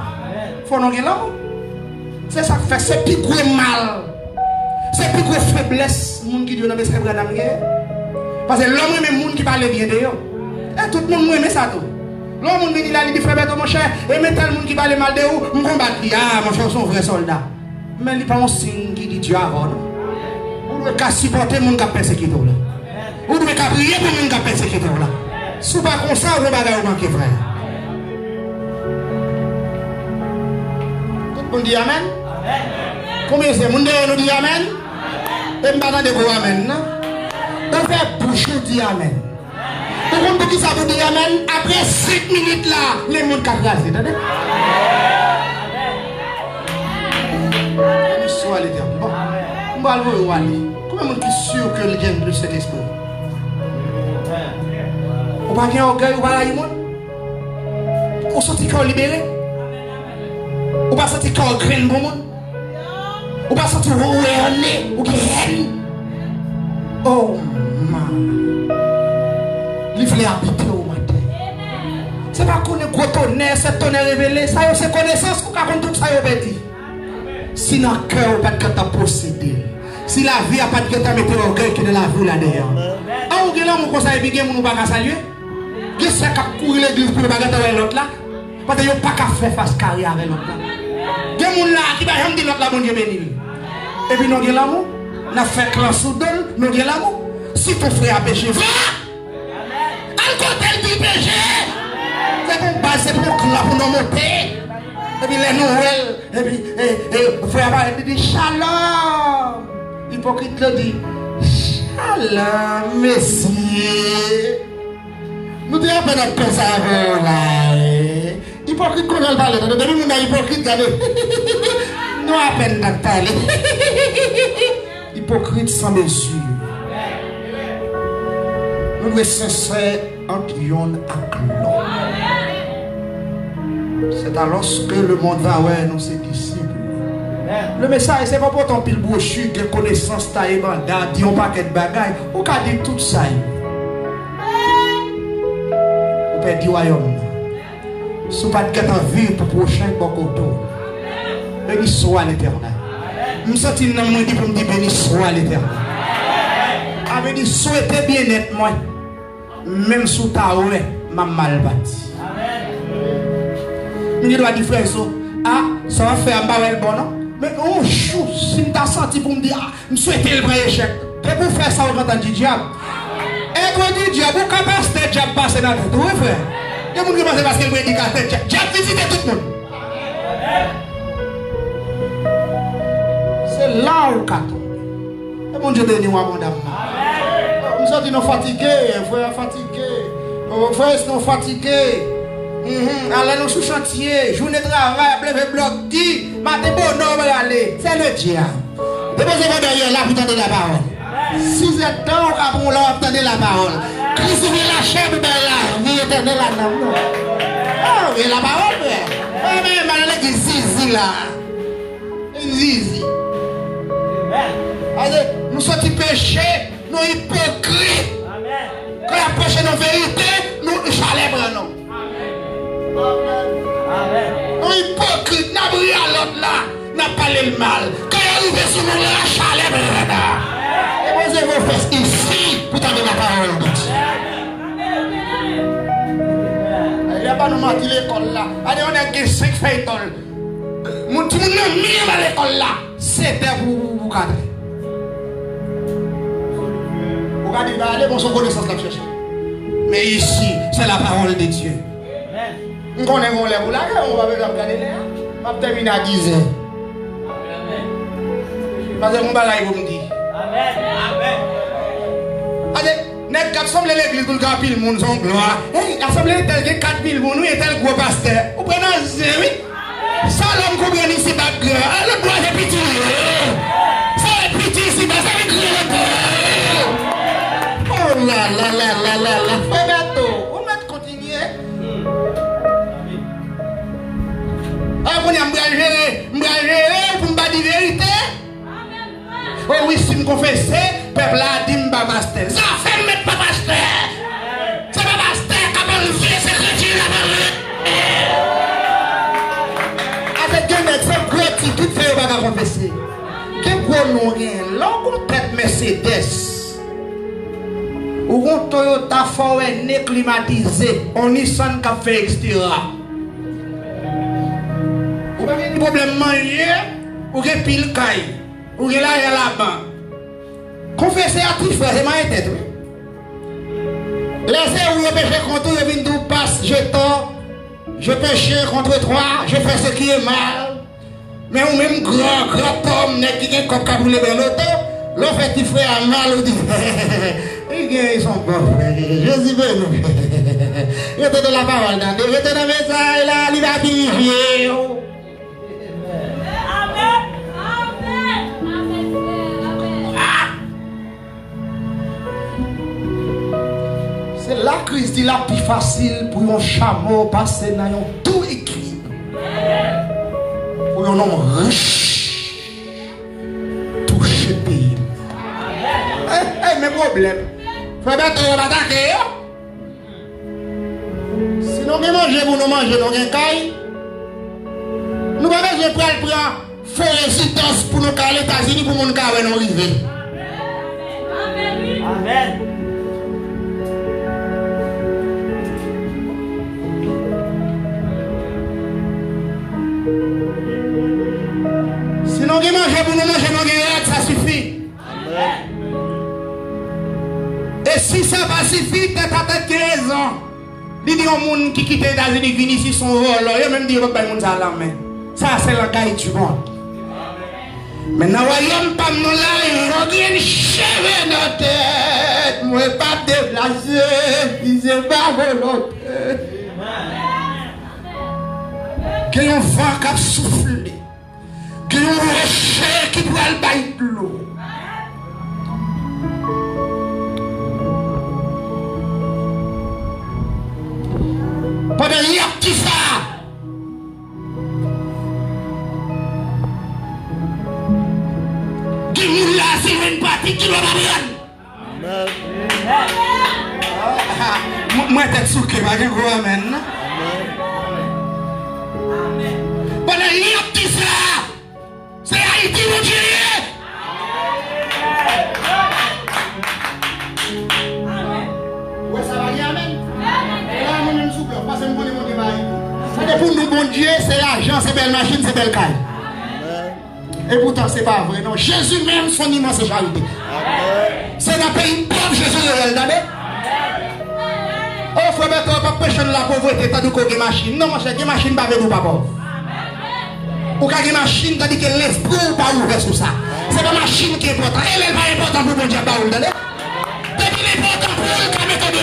Faut nous gagner l'amour. C'est ça qui fait, c'est plus gros mal. C'est plus gros faiblesse, monde qui dit dans le message de guerre. Parce que l'homme est même monde qui parle bien d'ailleurs. Et tout le monde aime ça tout. L'homme dit là, il dit frère Beto mon cher, et mais tel monde qui parle mal de vous, on combat. Ah, mon cher, son vrai soldat. Mais il n'y a pas un signe qui dit Dieu avant. Vous devez supporter le monde qui a persécuté là. Vous devez prier pour le monde qui a persécuté là. Si vous ne pas comme ça, vous ne pouvez pas manquer frère. Tout le monde dit Amen. Combien c'est? Monde nous dit Amen. Et maintenant de vous Amen. Donc fait bouche dit Amen. Tout le monde qui ça vous dit Amen. Après 5 minutes là, les gens qui ont rasé. Attendez. Soit l'éternel. Bon, on va le voir. Combien de monde qui est sûr que le gain de cet esprit? On va gagner orgueil, on va la yimon. On sortit quand libéré. On va sortir quand grain bon monde. On va sortir où on est, où est. Oh man. Il voulait habiter au matin. C'est pas qu'on est gros tonnerre, c'est tonnerre révélé. Ça c'est connaissance qu'on a tout ça y dit. Si dans le cœur pas de ta posséder. Si la vie a pas de ta mettre orgueil qui de la vie là derrière. Ah ou là mon conseil bien mon pas saluer. Qui c'est qui courir l'église pour pas gâter avec l'autre là parce que yo pas qu'à faire face carrière avec l'autre là. Gen moun là qui va jamais dire l'autre là bon Dieu béni. Et puis nous gen l'amour, n'a fait clan soudel, nous gen l'amour. Si ton frère a péché, va. Alcool dit péché. C'est pour base, c'est pour clan pour nous monter. Et puis les nouvelles, et puis frère va dit shalom. Hypocrite le dit shalom messieurs. Nous devons faire notre pensée avant là. Hypocrite qu'on a parlé. Depuis nous sommes hypocrite, regardez. Nous à peine d'en parler. Hypocrite sans mesure. Nous devons sincères entre yon et l'autre. C'est alors que le monde va voir nous ses disciples. Le message, c'est pas pour ton pile brochure, de connaissance, taille, bandade, dit un paquet de bagailles. Ou qu'a dit tout ça. Ou peut dire royaume. Si vous pas de vie pour prochain bokoto. Béni soit l'Éternel. Je me sens dans mon dit pour me dire béni soit l'Éternel. Avec dit souhaitez bien-être moi. Même sous ta ouais, m'a mal bâti. Je dois dire frère, ah, ça va faire un barrel bon, non? Mais oh, chou, si tu as senti pour me dire, ah, je souhaite le vrai échec. Et pour faire ça, on entend du diable. Et quand du diable, vous capacité de diable passer dans la tête, oui frère? Il y a des gens qui pensent parce qu'il prédicate la tête. Diable visite tout le monde. C'est là où il tombe. Et mon Dieu, donne-nous un bon dame. Nous sommes fatigués, frère, fatigués. Frère, nous sommes fatigués. Allez nous sous chantier, journée de travail, lever bloc, dit, matin bonhomme, aller. C'est le diable. Déposez-vous derrière là pour tendre la parole. Si vous êtes temps, on va entendre la parole. Christ est la chair de là, vous éternel là. Oh, et la parole, frère. Mais malgré qu'il zizi là. Zizi. Nous sommes péchés, nous hypocrites. Quand il a péché nos vérités, nous chalèbrons. Nous hypocrites, nous avons à l'autre là, nous avons parlé le mal. Quand il arrive sur nous, la chalèbre. Et posez vos fesses ici pour tendre la parole de Dieu. Il n'y a pas de mentir l'école là. Allez, on a 5 feuilles. Tout le monde n'a mis à l'école là. C'était pour cadrer. Vous regardez, allez, bon, son connaissance là, chercher. Mais ici, c'est la parole de Dieu. On connaît mon lèvre là, on va regarder là. On va terminer à 10 heures. Parce que mon balaye vous me dit. Amen. Allez, n'est qu'à assembler l'église pour le grand pile monde son gloire. Hey, l'assemblée tel que 4000 monde, nous est tel gros pasteur. Vous prenez un zéro. Ça l'homme comprend ici bas grand. Le bois est petit. Ça est petit ici bas, ça est grand. Oh là. Frère Berto, on va continuer. On a m'bragé pour me dire la vérité. Oui, si me confesse, peuple a dit m'ba pasteur. Ça fait mettre pas pasteur. C'est pas pasteur qui a vérifié c'est chrétien la avec un exemple chrétien qui fait pas confesser. Quel gros nom rien, l'on tête Mercedes. Ou un Toyota Forerunner climatisé, on Nissan qui fait extérieur. Ou pas de problème manger, ou que pile caille. Ou que là il y a là-bas. Confessez à tout frère, c'est ma tête. Laissez où je péché contre vous, je viens de passe, je tort, je péché contre toi, je fais ce qui est mal. Mais ou même grand homme qui est comme pour lever l'auto, l'on fait petit frère mal, ou dit, ils sont bons frères, Jésus veut nous. Il était de la parole, il était dans le message, là, il va vivre. C'est la crise dit la plus facile pour un chameau passer dans un tout équilibre. Pour un homme riche toucher le pays. Mais problème. Frère Berto, on va attaquer. Si nous voulons manger pour nous manger, nous avons caille. Nous avons besoin de prendre faire résistance pour nous caler les États-Unis pour nous caler nous arriver. Amen. Sinon, nous manger pour nous manger, nous ça suffit. Amen. Et si ça va suffire, t'as peut-être 15 ans. Il dit au monde qui quitte les États-Unis, vient ici son rôle. Il même dit que le monde a la main. Ça, c'est le gars du monde. Mais dans le royaume, pas nous là, il y a une chèvre dans la tête. Moi, pas déplacé, il ne pas volonté. Qu'il y a un vent qui a soufflé. Qu'il y a un rocher qui pourrait le bailler de l'eau. Pendant qu'il y a qui ça? Qui nous l'a, c'est une partie qui va prendre. Moi, t'es sûr que je vais vous amène. Pendant qu'il y a qui ça? C'est Haïti, mon Dieu. Ouais, ça va bien, amen. Là, moi, je me souple, parce que je me connais mon débat. C'est pour nous, bon mon Dieu, c'est l'argent, c'est belle machine, c'est belle caille. Et pourtant, c'est pas vrai, non. Jésus même, son immense charité. C'est dans le pays pauvre, Jésus est regardez. Oh, il faut mettre pas prêcher la pauvreté, t'as dit qu'on a une machine. Non, moi, j'ai une machine, pas avec nous, pas pauvre. Ou qu'il y a une machine, t'as dit que l'esprit n'est pas ouvert sur ça. C'est la machine qui est importante. Elle n'est pas importante pour mon Dieu, pas ouvert. C'est qu'il est important pour le cas de ton Dieu.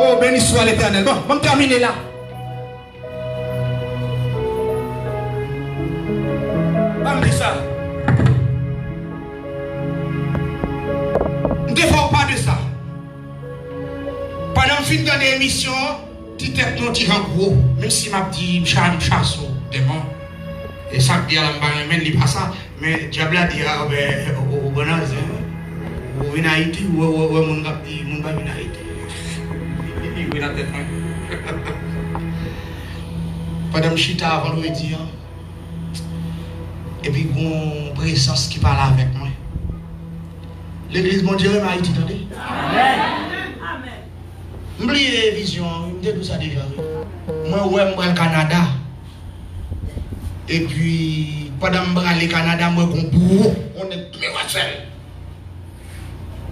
Oh, béni soit l'Éternel. Bon, on va terminer là. On dit ça. Ne défends pas de ça. Pendant fin de l'émission, tu t'es non tiré en gros. Même si m'a dit chasse au démon. Et ça dit à l'emballage, mais il pas ça. Mais diable a dit au bonheur, ou en Haïti, ou mon gars dit mon gars en Haïti. Il est la tête. Pendant chita vendredi, et puis une présence qui parle avec moi. L'église mon Dieu en Haïti, attendez. Amen. M'oubliez vision, je me dis tout ça déjà. Moi, ouais, je suis au Canada. Et puis, pendant que je suis au Canada, moi, on est plus seul.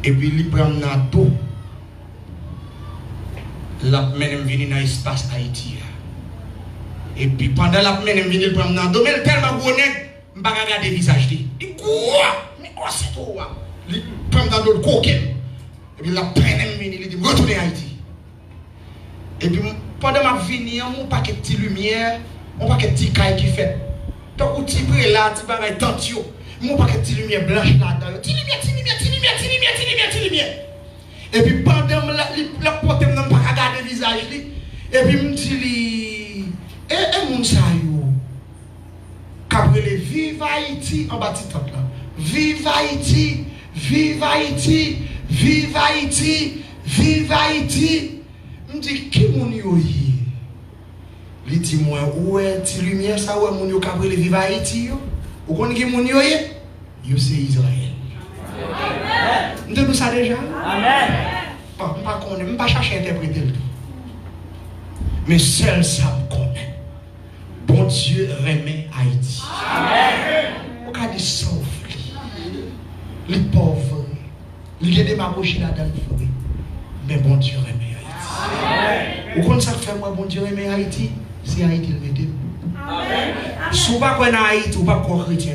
Et puis, il prend NATO. La mène vient dans l'espace Haïti. Et puis, pendant la mène vient, il prend NATO. Mais tellement gros, je ne peux pas regarder le visage. Il dit, quoi? Mais quoi c'est toi? Il prend dans le coquin. Et puis, la mène vient, il dit, retournez à Haïti. Et puis, pendant ma vie, on pas que petite lumière, on pas que petit caille qui fait. Donc, on petit près là, petit bagaille tantio. On pas que petite lumière blanche là-dedans. Petite lumière. Et puis, pendant la porte, on pas regarder le visage. Et puis, on dit, mon sa yo. Cabrele, vive Haïti, en bas de temple là. Vive Haïti, vive Haïti, vive Haïti, vive Haïti. Je me dis, qui mon yo yi? Il dit, moi, où est la lumière, ça, où est mon yo cabrele vive Haïti? Où est qui mon yo yi? Yo c'est Israël. Vous avez ça déjà? Amen. Bon, je ne vais pas chercher à interpréter le tout. Mais seul ça me connaît. Bon Dieu remet Haïti. Amen. Vous avez dit sauf les pauvres. Il y a des mabouchis là dans le forêt. Mais bon Dieu remet Haïti. Vous comprenez ça que fait moi, bon Dieu remet Haïti? C'est Haïti le mettez. Si vous ne pouvez pas Haïti, vous ne pouvez pas chrétien.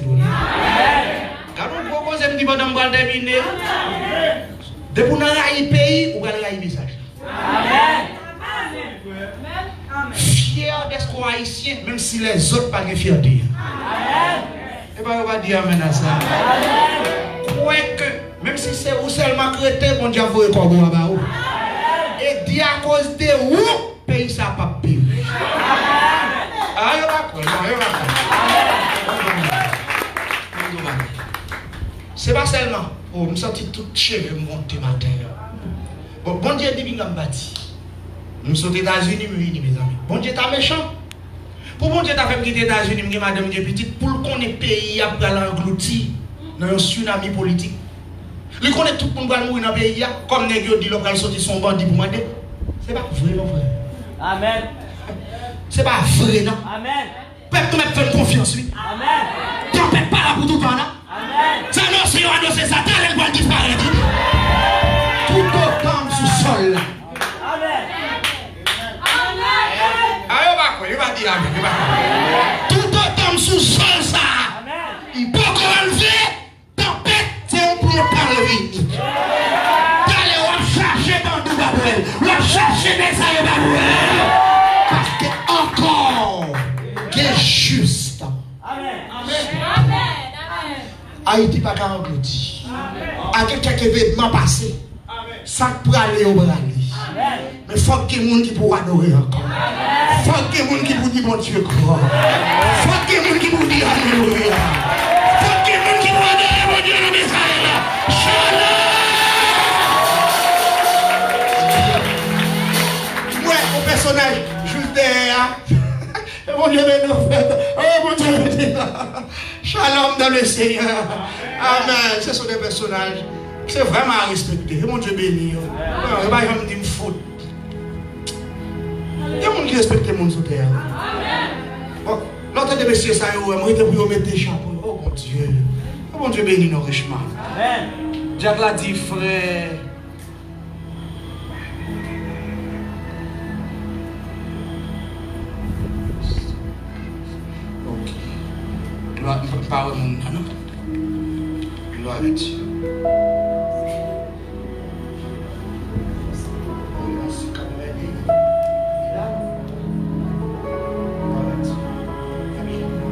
Quand on propose un petit peu de me terminer, depuis qu'on a un pays, on a un message. Fier d'être haïtien, même si les autres pas de fierté. Et bien, on va dire amen à ça. Croyez que, même si c'est vous seulement chrétien, mon Dieu, vous êtes comme vous. Et dit à cause de vous, le pays ça pas pire. C'est pas seulement, oh, je me sens tout cheveux monter matin. Bon Dieu dit que je me bâti. Nous sommes aux États-Unis, mes amis. Bon Dieu est méchant. Pour bon Dieu, tu as fait quitter les États-Unis, madame de petite, pour qu'on ait pays après l'englouti dans un tsunami politique. Lui connaît tout le monde va mourir dans le pays, comme les gens disent qu'il sorti son bandit pour demander. C'est pas vrai, mon frère. Amen. C'est pas vrai, non? Amen. Peuple nous fait confiance, oui. Amen. Tempête pas là pour tout le temps, là. Amen. Ça non, si on annonce ça, elle va disparaître. Tout autant sous sol, là. Amen. Il va dire amen. Tout autant sous sol, ça. Il peut enlever. Tempête, c'est un pour parler. Allez, on va chercher dans tout Babouel. On va chercher des aïeux Babouel. Parce que encore, qui est juste. Amen. Haïti pas qu'à engloutir. À quelqu'un qui est vêtement passé. Ça peut aller au bras. Mais il faut qu'il y ait des gens qui pourra adorer encore. Il faut qu'il y ait des gens qui pourra dire bon Dieu croix. Il faut qu'il y ait des gens qui pourra dire alléluia. Il faut qu'il y ait des gens qui pourra adorer mon Dieu dans Israël. Shalom. Ouais, au personnage, juste derrière. Mon Dieu, oh mon Dieu, shalom dans le Seigneur. Amen. Ce sont des personnages. C'est vraiment à respecter. Mon Dieu béni. monde sous terre. Bon, l'autre de messieurs, ça y est, moi, j'étais pour mettre des chapeaux. Oh mon Dieu. Oh mon Dieu, bénis nos richement. Amen. Jacques l'a dit, frère. Ok. Gloire, pas au monde, non? Gloire à Dieu.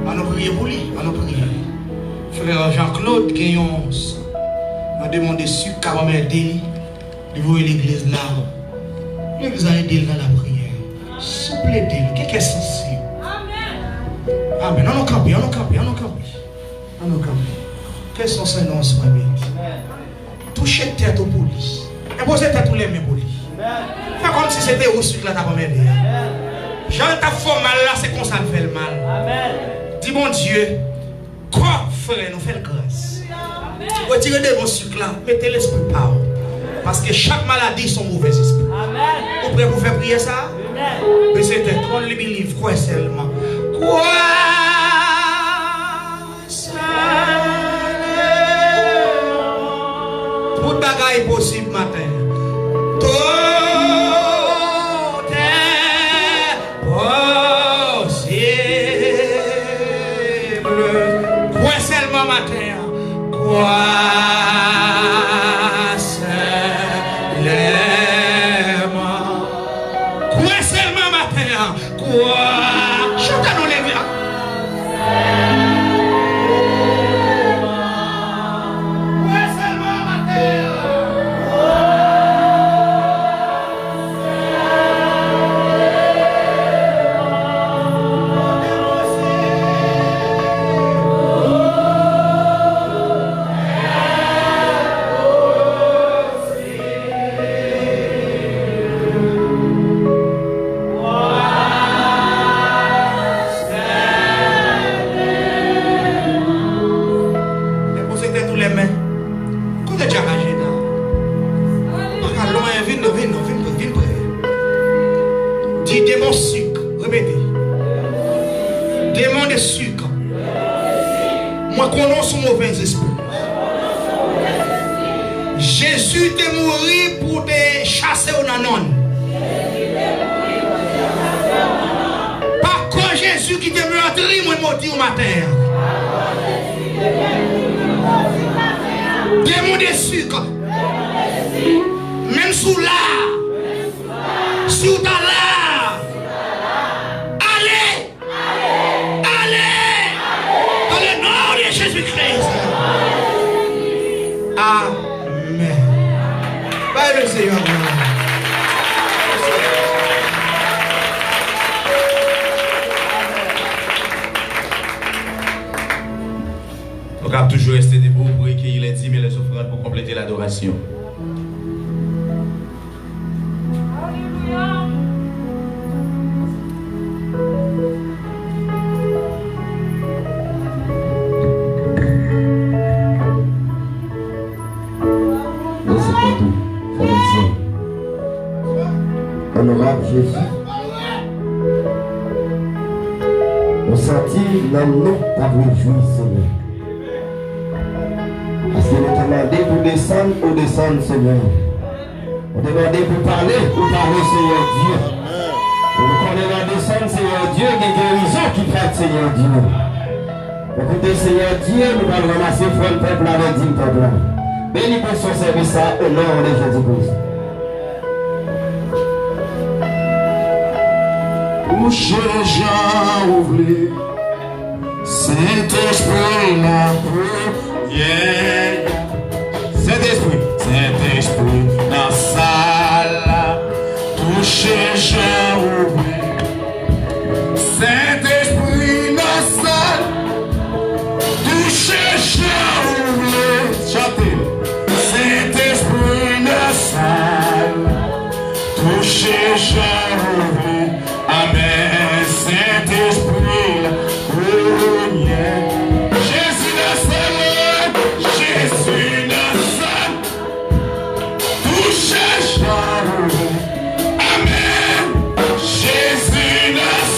On a prié pour lui, on a prié. Frère Jean-Claude Guéons m'a demandé si on m'a aidé de voir l'église là. L'église a aidé dans la prière. S'il vous plaît, qu'est-ce que c'est censé? Amen. Amen. On a campé, on a campé, on a campé. On a campé. Quels sont ces noms, ce matin? Touchez tête au police. Et posez tête tous les mains pour lui. Fais comme si c'était au sud là, t'as comme aidé. Jean t'a fait mal là, c'est qu'on ça fait le mal. Amen. Dis mon Dieu, quoi frère nous fait grâce. Retirez de vos sucres là, mettez l'esprit par. Parce que chaque maladie sont mauvais esprits. Amen. Vous pouvez vous faire prier ça? Amen. Mais c'était trop le livre, quoi seulement. Quoi seulement. Tout bagaille possible matin. Quoi seulement matin, quoi chantez-nous les gars. Quoi seulement matin. Jésus est mort pour te chasser au nanon. Pas quand Jésus qui te meurtri, moi mort au matin. Démon de sucre. Même sous là. Sous ta là. Allez. Dans le nom de Jésus-Christ. Amen. Bye, le Seigneur. On va toujours rester debout pour accueillir les dîmes et les offrandes pour compléter l'adoration. Honorable Jésus, on sentit l'homme nous pas réjoui, Seigneur. Parce que nous demandons pour descendre, pour descendre, Seigneur. On demandait pour parler, Seigneur Dieu. On demande descendre, Seigneur Dieu, qu'il y a des guérisons qui fait, Seigneur Dieu. Écoutez, Seigneur Dieu, nous allons ramasser le peuple avec 10 peuple. Béni pour son service au nom de Jésus-Christ. Bouche Jean ouvrez, Saint-Esprit la prière. Saint-Esprit dans la salle, touchez Jean ouvrez. Saint-Esprit dans la salle, touchez Jean ouvrez. Chantez. Saint-Esprit dans la salle, touchez Jean ouvrez. Amen, Saint-Esprit, oh yeah. Jésus Nazareth, Jésus Nazareth, touche Jean. Amen, Jésus Nazareth.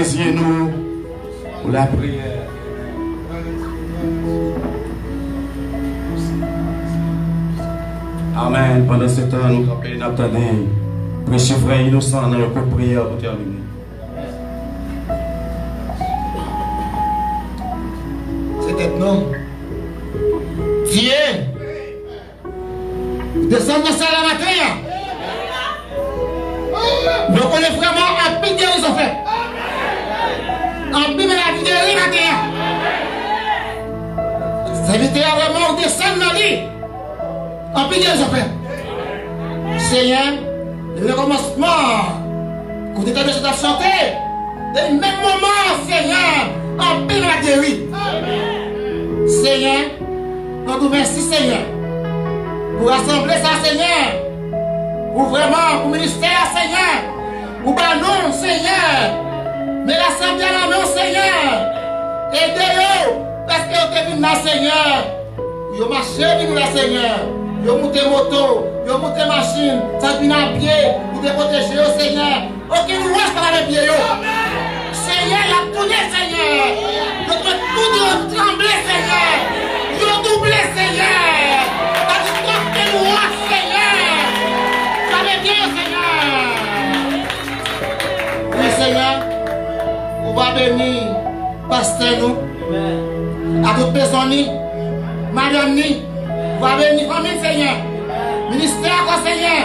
désirez-nous pour la prière. Amen. Pendant ce temps, nous campons, nous attendons. Précieux frère innocent dans le coup de prière pour terminer. C'était non. Dieu, descend dans ça la matin. Nous connaissons vraiment un peu de guérison fait. Un peu de la vie de matin. Ça veut dire vraiment descendre dans lui. Un peu de guérison fait. Seigneur, le commencement, quand tu étais de chanter, le même moment, Seigneur, en paix la guéri. Seigneur, nous te remercions, Seigneur, pour rassembler ça, Seigneur, pour vraiment, pour ministère, Seigneur, pour banon, Seigneur, mais l'assemblée à la main, Seigneur, aidez-nous, parce que vous êtes là, Seigneur, vous marchez, vous là, Seigneur. Yo monte moto, yo monte machine, ça vient à pied, pour te protéger, oh Seigneur. Aucune rouage par les pieds, Seigneur, il a tourné, Seigneur. Notre tout tremblé, Seigneur. Yo doublé, Seigneur. T'as dit aucune rouage, Seigneur. Ça va bien, Seigneur. Oui, Seigneur, on va bénir pasteur nous, à toute personne, madame ni. Va bénir famille, Seigneur. Ministère, Seigneur.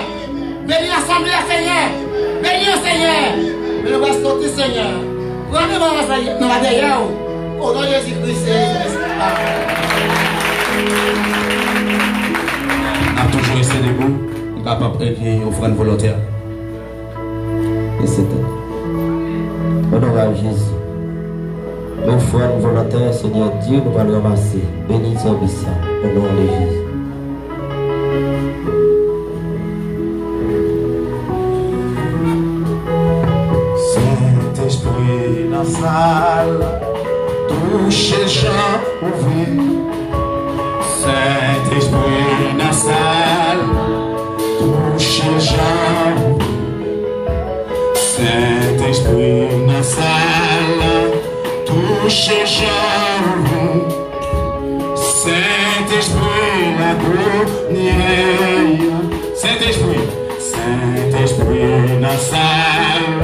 Bénir l'assemblée, Seigneur. Bénir, Seigneur. Mais nous allons sortir, Seigneur. Prenez-moi dans la derrière. Au nom de Jésus-Christ. On a toujours resté debout. On est capable d'écrire offrande volontaire. Et c'était. Honorable Jésus. L'offrande volontaire, Seigneur Dieu, nous allons ramasser. Bénis son obéissant. Au nom de Jésus. Saint-Esprit dans la salle, touche les gens ouverts. Saint-Esprit dans la salle, touche les gens ouverts. Saint-Esprit dans la salle, touche les gens ouverts. Saint-Esprit la grenière. Saint-Esprit, Saint-Esprit dans la salle,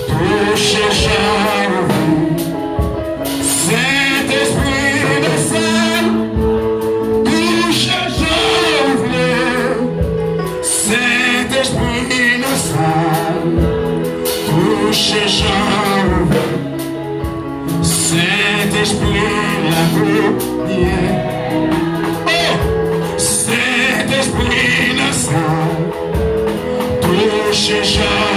touche les gens ouverts. Saint-Esprit dans la salle, touche les gens ouverts. Saint-Esprit dans la salle, touche les gens ouverts. Saint-Esprit la grenière. Saint-Esprit dans la salle, touche les gens.